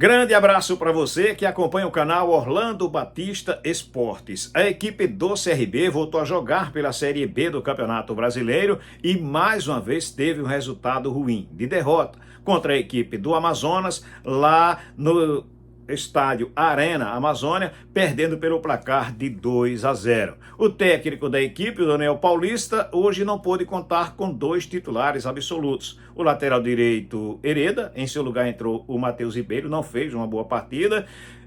Grande abraço para você que acompanha o canal Orlando Batista Esportes. A equipe do CRB voltou a jogar pela Série B do Campeonato Brasileiro e mais uma vez teve um resultado ruim, de derrota contra a equipe do Amazonas lá no estádio Arena Amazônia, perdendo pelo placar de 2-0. O técnico da equipe, o Daniel Paulista, hoje não pôde contar com dois titulares absolutos. O lateral direito, Hereda, em seu lugar entrou o Matheus Ribeiro, não fez uma boa partida.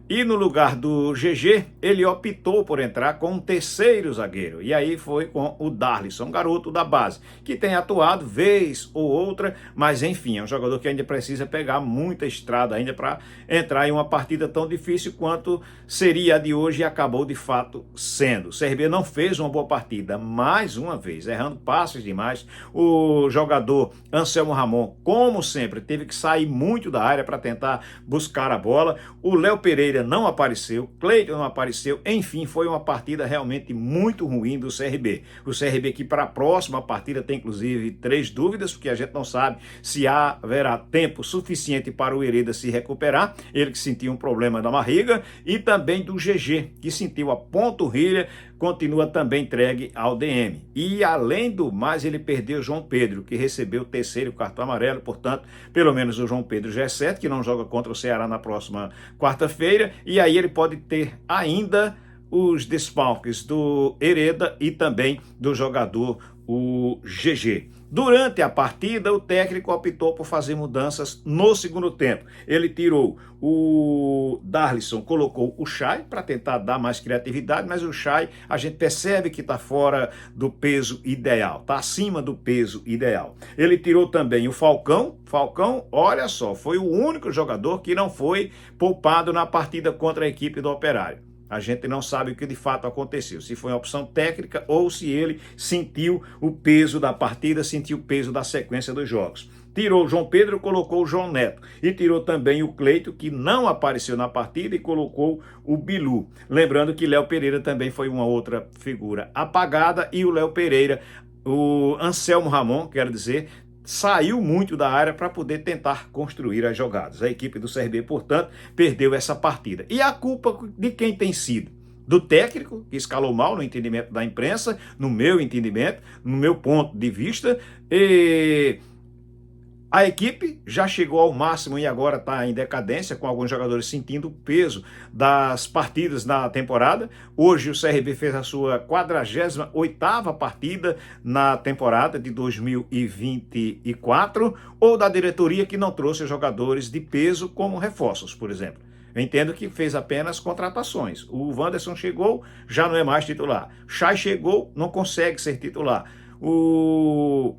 E no lugar do GG, ele optou por entrar com um terceiro zagueiro. E aí foi com o Darlisson, garoto da base, que tem atuado vez ou outra, mas enfim, é um jogador que ainda precisa pegar muita estrada ainda para entrar em uma partida tão difícil quanto seria a de hoje e acabou de fato sendo. O CRB não fez uma boa partida, mais uma vez, errando passes demais. O jogador Anselmo Ramon, como sempre, teve que sair muito da área para tentar buscar a bola. O Léo Pereira não apareceu, Cleiton não apareceu, enfim, foi uma partida realmente muito ruim do CRB. O CRB que para a próxima partida tem inclusive 3 dúvidas, porque a gente não sabe se haverá tempo suficiente para o Hereda se recuperar, ele que sentiu um problema da barriga, e também do GG, que sentiu a panturrilha, continua também entregue ao DM. E além do mais, ele perdeu o João Pedro, que recebeu o terceiro cartão amarelo, portanto, pelo menos o João Pedro já é certo, que não joga contra o Ceará na próxima quarta-feira, e aí ele pode ter ainda os desfalques do Hereda e também do jogador, o GG. Durante a partida, o técnico optou por fazer mudanças no segundo tempo. Ele tirou o Darlisson, colocou o Chay para tentar dar mais criatividade, mas o Chay, a gente percebe que está fora do peso ideal, está acima do peso ideal. Ele tirou também o Falcão. Falcão, olha só, foi o único jogador que não foi poupado na partida contra a equipe do Operário. A gente não sabe o que de fato aconteceu, se foi uma opção técnica ou se ele sentiu o peso da partida, sentiu o peso da sequência dos jogos. Tirou o João Pedro, colocou o João Neto. E tirou também o Cleiton, que não apareceu na partida, e colocou o Bilu. Lembrando que Léo Pereira também foi uma outra figura apagada, e o Léo Pereira, o Anselmo Ramon, quero dizer, saiu muito da área para poder tentar construir as jogadas. A equipe do CRB, portanto, perdeu essa partida. E a culpa de quem tem sido? Do técnico, que escalou mal no entendimento da imprensa, no meu entendimento, no meu ponto de vista, e a equipe já chegou ao máximo e agora está em decadência, com alguns jogadores sentindo o peso das partidas na temporada. Hoje o CRB fez a sua 48ª partida na temporada de 2024, ou da diretoria que não trouxe jogadores de peso como reforços, por exemplo. Eu entendo que fez apenas contratações. O Wanderson chegou, já não é mais titular. Chay chegou, não consegue ser titular. O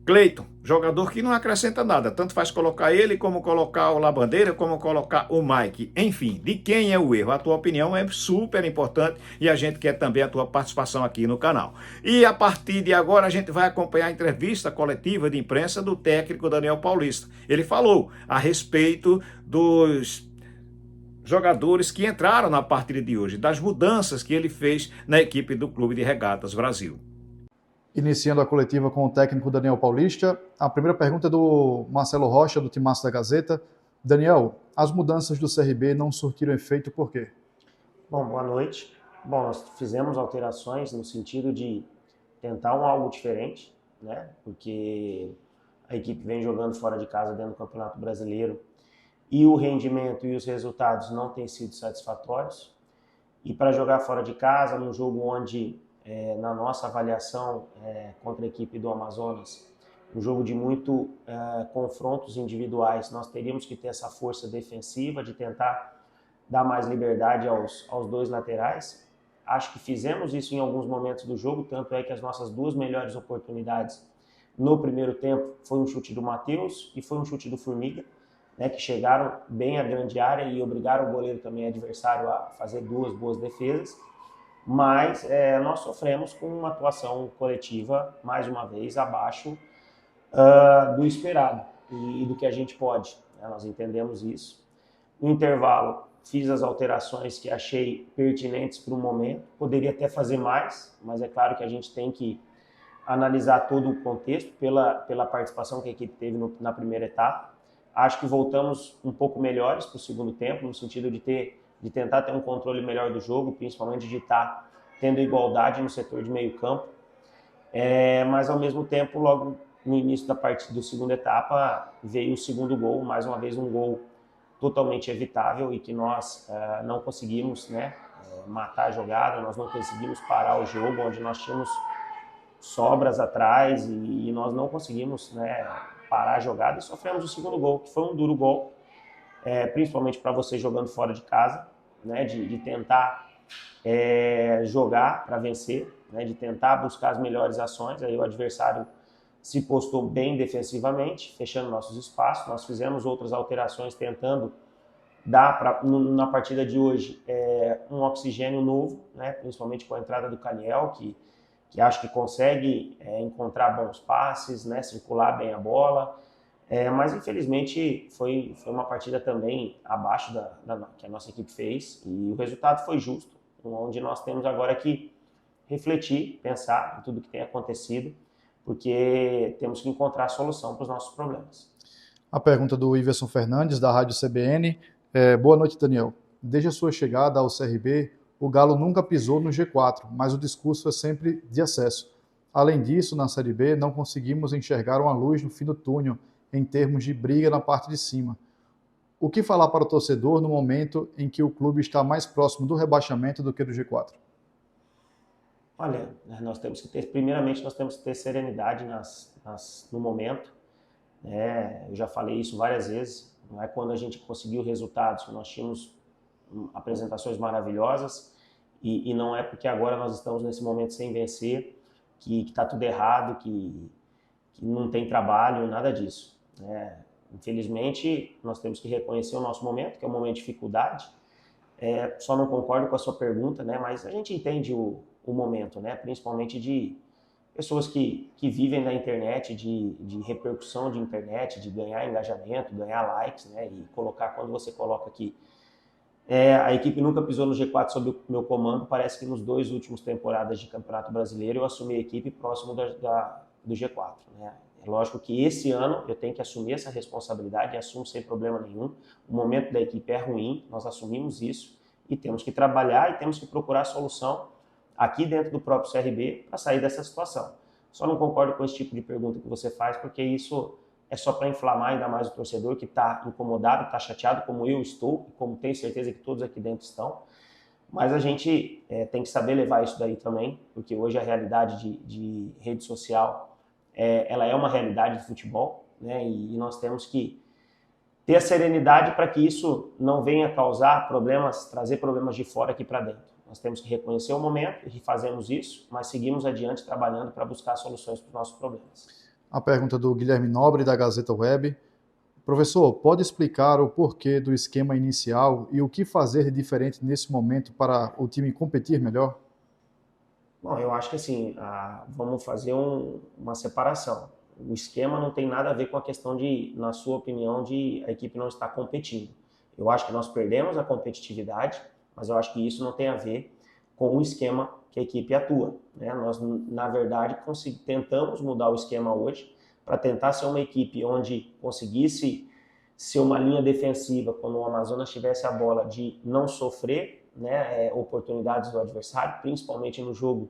Cleiton, jogador que não acrescenta nada, tanto faz colocar ele, como colocar o Labandeira, como colocar o Mike. Enfim, de quem é o erro? A tua opinião é super importante e a gente quer também a tua participação aqui no canal. E a partir de agora a gente vai acompanhar a entrevista coletiva de imprensa do técnico Daniel Paulista. Ele falou a respeito dos jogadores que entraram na partida de hoje, das mudanças que ele fez na equipe do Clube de Regatas Brasil. Iniciando a coletiva com o técnico Daniel Paulista, a primeira pergunta é do Marcelo Rocha, do Timaço da Gazeta. Daniel, as mudanças do CRB não surtiram efeito por quê? Bom, boa noite. Bom, nós fizemos alterações no sentido de tentar algo diferente, né? Porque a equipe vem jogando fora de casa dentro do Campeonato Brasileiro e o rendimento e os resultados não têm sido satisfatórios. E para jogar fora de casa, num jogo onde na nossa avaliação contra a equipe do Amazonas, um jogo de muito confrontos individuais, nós teríamos que ter essa força defensiva de tentar dar mais liberdade aos dois laterais. Acho que fizemos isso em alguns momentos do jogo, tanto é que as nossas 2 melhores oportunidades no primeiro tempo foi um chute do Matheus e foi um chute do Formiga, né, que chegaram bem à grande área e obrigaram o goleiro também adversário a fazer 2 boas defesas. Mas nós sofremos com uma atuação coletiva, mais uma vez, abaixo do esperado e do que a gente pode. Né? Nós entendemos isso. No intervalo, fiz as alterações que achei pertinentes para o momento. Poderia até fazer mais, mas é claro que a gente tem que analisar todo o contexto pela participação que a equipe teve na primeira etapa. Acho que voltamos um pouco melhores para o segundo tempo, no sentido de tentar ter um controle melhor do jogo, principalmente de estar tendo igualdade no setor de meio campo. Mas, ao mesmo tempo, logo no início da segunda etapa, veio o segundo gol, mais uma vez um gol totalmente evitável e que nós não conseguimos, né, matar a jogada, nós não conseguimos parar o jogo, onde nós tínhamos sobras atrás e nós não conseguimos, né, parar a jogada e sofremos o segundo gol, que foi um duro gol, principalmente para você jogando fora de casa, né, de tentar jogar para vencer, né, de tentar buscar as melhores ações. Aí o adversário se postou bem defensivamente, fechando nossos espaços. Nós fizemos outras alterações tentando dar na partida de hoje um oxigênio novo, né, principalmente com a entrada do Caniel, que acho que consegue encontrar bons passes, né, circular bem a bola. Mas infelizmente foi uma partida também abaixo que a nossa equipe fez, e o resultado foi justo, onde nós temos agora que refletir, pensar em tudo que tem acontecido, porque temos que encontrar a solução para os nossos problemas. A pergunta do Iverson Fernandes, da Rádio CBN. Boa noite, Daniel. Desde a sua chegada ao CRB, o Galo nunca pisou no G4, mas o discurso é sempre de acesso. Além disso, na Série B, não conseguimos enxergar uma luz no fim do túnel, em termos de briga na parte de cima. O que falar para o torcedor no momento em que o clube está mais próximo do rebaixamento do que do G4? Olha, primeiramente nós temos que ter serenidade no momento. Eu já falei isso várias vezes. Não é quando a gente conseguiu resultados que nós tínhamos apresentações maravilhosas, e não é porque agora nós estamos nesse momento sem vencer que está tudo errado, que não tem trabalho, nada disso. Infelizmente, nós temos que reconhecer o nosso momento, que é um momento de dificuldade. Só não concordo com a sua pergunta, né, mas a gente entende o momento, né, principalmente de pessoas que vivem na internet, de repercussão de internet, de ganhar engajamento, ganhar likes, né, e quando você coloca aqui a equipe nunca pisou no G4 sob o meu comando. Parece que nos 2 últimos temporadas de Campeonato Brasileiro eu assumi a equipe próximo do G4, né? É lógico que esse ano eu tenho que assumir essa responsabilidade, e assumo sem problema nenhum. O momento da equipe é ruim, nós assumimos isso e temos que trabalhar e temos que procurar solução aqui dentro do próprio CRB para sair dessa situação. Só não concordo com esse tipo de pergunta que você faz, porque isso é só para inflamar ainda mais o torcedor que está incomodado, está chateado, como eu estou, e como tenho certeza que todos aqui dentro estão. Mas a gente tem que saber levar isso daí também, porque hoje a realidade de rede social, ela é uma realidade do futebol, né? E nós temos que ter a serenidade para que isso não venha causar problemas, trazer problemas de fora aqui para dentro. Nós temos que reconhecer o momento e fazemos isso, mas seguimos adiante trabalhando para buscar soluções para os nossos problemas. A pergunta do Guilherme Nobre, da Gazeta Web. Professor, pode explicar o porquê do esquema inicial e o que fazer de diferente nesse momento para o time competir melhor? Bom, eu acho que assim, vamos fazer uma separação. O esquema não tem nada a ver com a questão na sua opinião, de a equipe não estar competindo. Eu acho que nós perdemos a competitividade, mas eu acho que isso não tem a ver com o esquema que a equipe atua, né? Nós, na verdade, tentamos mudar o esquema hoje para tentar ser uma equipe onde conseguisse ser uma linha defensiva quando o Amazonas tivesse a bola, de não sofrer, né, oportunidades do adversário, principalmente no jogo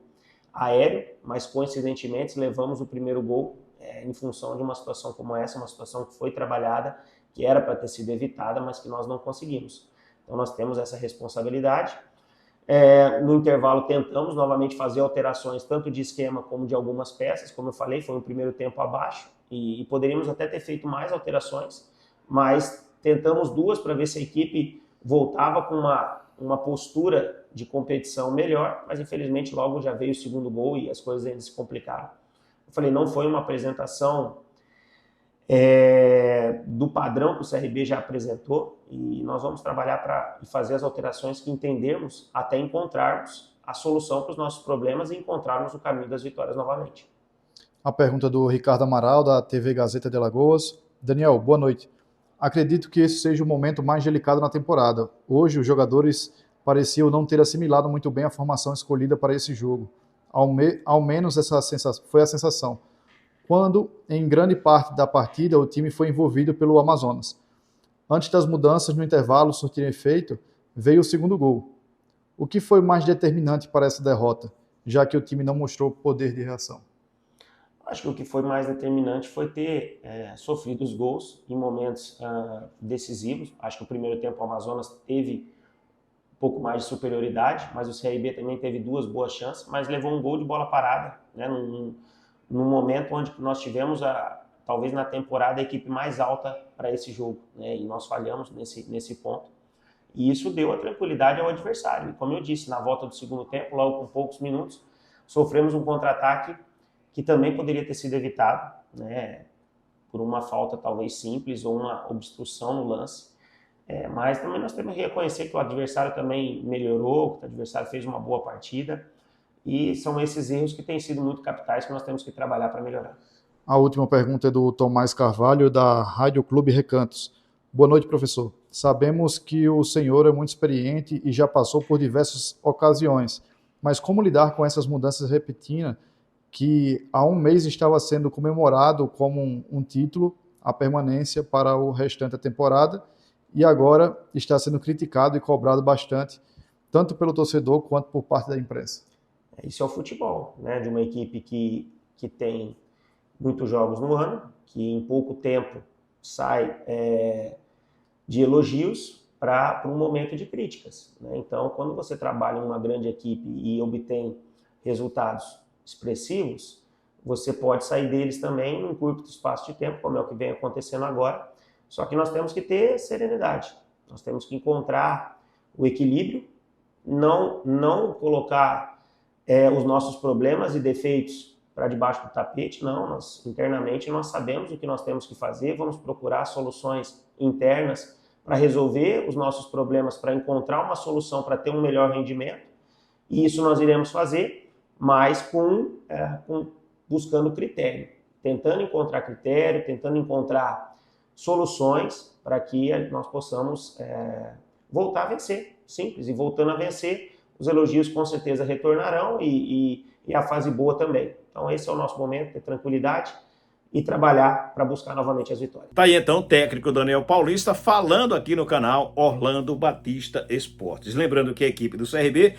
aéreo, mas coincidentemente levamos o primeiro gol em função de uma situação como essa, uma situação que foi trabalhada, que era para ter sido evitada, mas que nós não conseguimos. Então nós temos essa responsabilidade. No intervalo tentamos novamente fazer alterações tanto de esquema como de algumas peças. Como eu falei, foi um primeiro tempo abaixo e poderíamos até ter feito mais alterações, mas tentamos 2 para ver se a equipe voltava com uma postura de competição melhor, mas infelizmente logo já veio o segundo gol e as coisas ainda se complicaram. Eu falei, não foi uma apresentação do padrão que o CRB já apresentou, e nós vamos trabalhar para fazer as alterações que entendermos até encontrarmos a solução para os nossos problemas e encontrarmos o caminho das vitórias novamente. A pergunta do Ricardo Amaral, da TV Gazeta de Alagoas. Daniel, boa noite. Acredito que esse seja o momento mais delicado na temporada. Hoje os jogadores pareciam não ter assimilado muito bem a formação escolhida para esse jogo. Ao menos essa foi a sensação. quando, em grande parte da partida, o time foi envolvido pelo Amazonas. Antes das mudanças no intervalo surtirem efeito, veio o segundo gol. O que foi mais determinante para essa derrota, já que o time não mostrou poder de reação? Acho que o que foi mais determinante foi ter sofrido os gols em momentos decisivos. Acho que o primeiro tempo o Amazonas teve um pouco mais de superioridade, mas o CRB também teve 2 boas chances, mas levou um gol de bola parada, né, num momento onde nós tivemos, talvez na temporada, a equipe mais alta para esse jogo, né, e nós falhamos nesse ponto. E isso deu a tranquilidade ao adversário. E como eu disse, na volta do segundo tempo, logo com poucos minutos, sofremos um contra-ataque que também poderia ter sido evitado, né, por uma falta talvez simples ou uma obstrução no lance. Mas também nós temos que reconhecer que o adversário também melhorou, que o adversário fez uma boa partida, e são esses erros que têm sido muito capitais que nós temos que trabalhar para melhorar. A última pergunta é do Tomás Carvalho, da Rádio Clube Recantos. Boa noite, professor. Sabemos que o senhor é muito experiente e já passou por diversas ocasiões, mas como lidar com essas mudanças repetidas que há um mês estava sendo comemorado como um título, a permanência para o restante da temporada, e agora está sendo criticado e cobrado bastante, tanto pelo torcedor quanto por parte da imprensa? Isso é o futebol, né? De uma equipe que tem muitos jogos no ano, que em pouco tempo sai de elogios para um momento de críticas, né? Então, quando você trabalha em uma grande equipe e obtém resultados expressivos, você pode sair deles também num curto espaço de tempo, como é o que vem acontecendo agora. Só que nós temos que ter serenidade, nós temos que encontrar o equilíbrio, não colocar os nossos problemas e defeitos para debaixo do tapete, não, internamente nós sabemos o que nós temos que fazer, vamos procurar soluções internas para resolver os nossos problemas, para encontrar uma solução para ter um melhor rendimento, e isso nós iremos fazer, mas buscando critério, tentando encontrar critério, tentando encontrar soluções para que nós possamos voltar a vencer, simples, e voltando a vencer, os elogios com certeza retornarão e a fase boa também. Então esse é o nosso momento, ter tranquilidade e trabalhar para buscar novamente as vitórias. Tá aí então o técnico Daniel Paulista falando aqui no canal Orlando Batista Esportes. Lembrando que a equipe do CRB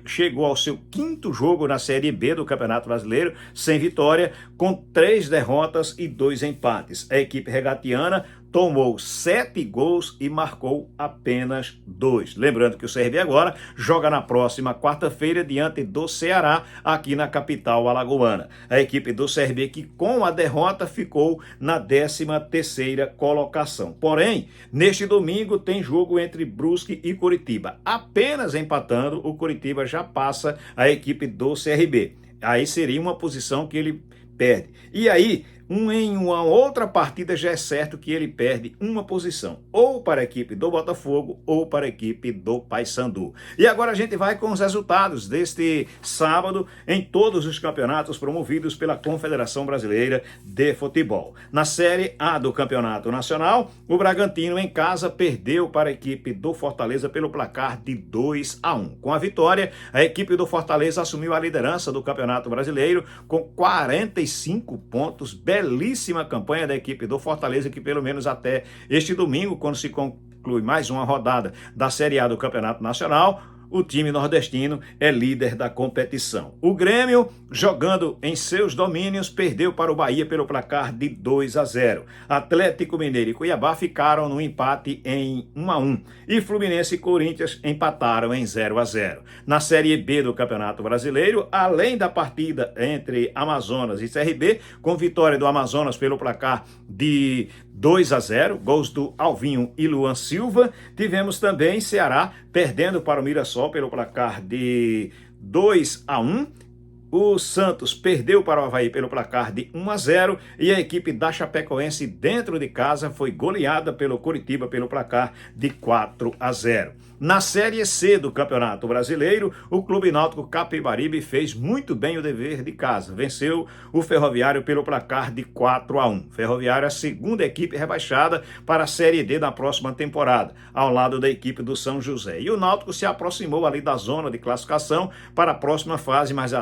chegou ao seu 5º jogo na Série B do Campeonato Brasileiro, sem vitória, com 3 derrotas e 2 empates. A equipe regatiana tomou 7 gols e marcou apenas 2. Lembrando que o CRB agora joga na próxima quarta-feira diante do Ceará, aqui na capital alagoana. A equipe do CRB que com a derrota ficou na 13ª colocação. Porém, neste domingo tem jogo entre Brusque e Coritiba. Apenas empatando, o Coritiba já passa a equipe do CRB. Aí seria uma posição que ele perde. E aí, em uma outra partida já é certo que ele perde uma posição, ou para a equipe do Botafogo ou para a equipe do Paysandu. E agora a gente vai com os resultados deste sábado em todos os campeonatos promovidos pela Confederação Brasileira de Futebol. Na Série A do Campeonato Nacional, o Bragantino em casa perdeu para a equipe do Fortaleza pelo placar de 2-1. Com a vitória, a equipe do Fortaleza assumiu a liderança do Campeonato Brasileiro com 45 pontos. Belíssima campanha da equipe do Fortaleza, que pelo menos até este domingo, quando se conclui mais uma rodada da Série A do Campeonato Nacional, o time nordestino é líder da competição. O Grêmio, jogando em seus domínios, perdeu para o Bahia pelo placar de 2-0. Atlético Mineiro e Cuiabá ficaram no empate em 1-1. E Fluminense e Corinthians empataram em 0-0. Na Série B do Campeonato Brasileiro, além da partida entre Amazonas e CRB, com vitória do Amazonas pelo placar de 2-0, gols do Alvinho e Luan Silva, tivemos também Ceará perdendo para o Mirassol pelo placar de 2-1. O Santos perdeu para o Avaí pelo placar de 1-0 e a equipe da Chapecoense dentro de casa foi goleada pelo Coritiba pelo placar de 4-0. Na Série C do Campeonato Brasileiro, o Clube Náutico Capibaribe fez muito bem o dever de casa. Venceu o Ferroviário pelo placar de 4-1. Ferroviário é a segunda equipe rebaixada para a Série D da próxima temporada, ao lado da equipe do São José. E o Náutico se aproximou ali da zona de classificação para a próxima fase, mas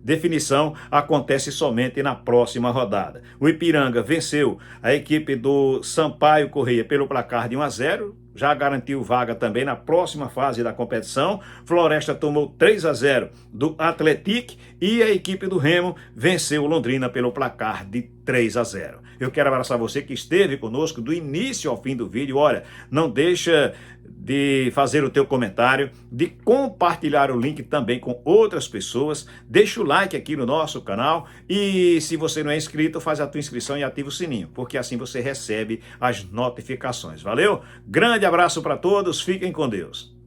definição acontece somente na próxima rodada. O Ipiranga venceu a equipe do Sampaio Corrêa pelo placar de 1-0, já garantiu vaga também na próxima fase da competição. Floresta tomou 3-0 do Atlético e a equipe do Remo venceu o Londrina pelo placar de 3-0. Eu quero abraçar você que esteve conosco do início ao fim do vídeo. Olha, não deixa de fazer o teu comentário, de compartilhar o link também com outras pessoas, deixa o like aqui no nosso canal e se você não é inscrito, faz a tua inscrição e ativa o sininho, porque assim você recebe as notificações. Valeu? Grande abraço para todos, fiquem com Deus.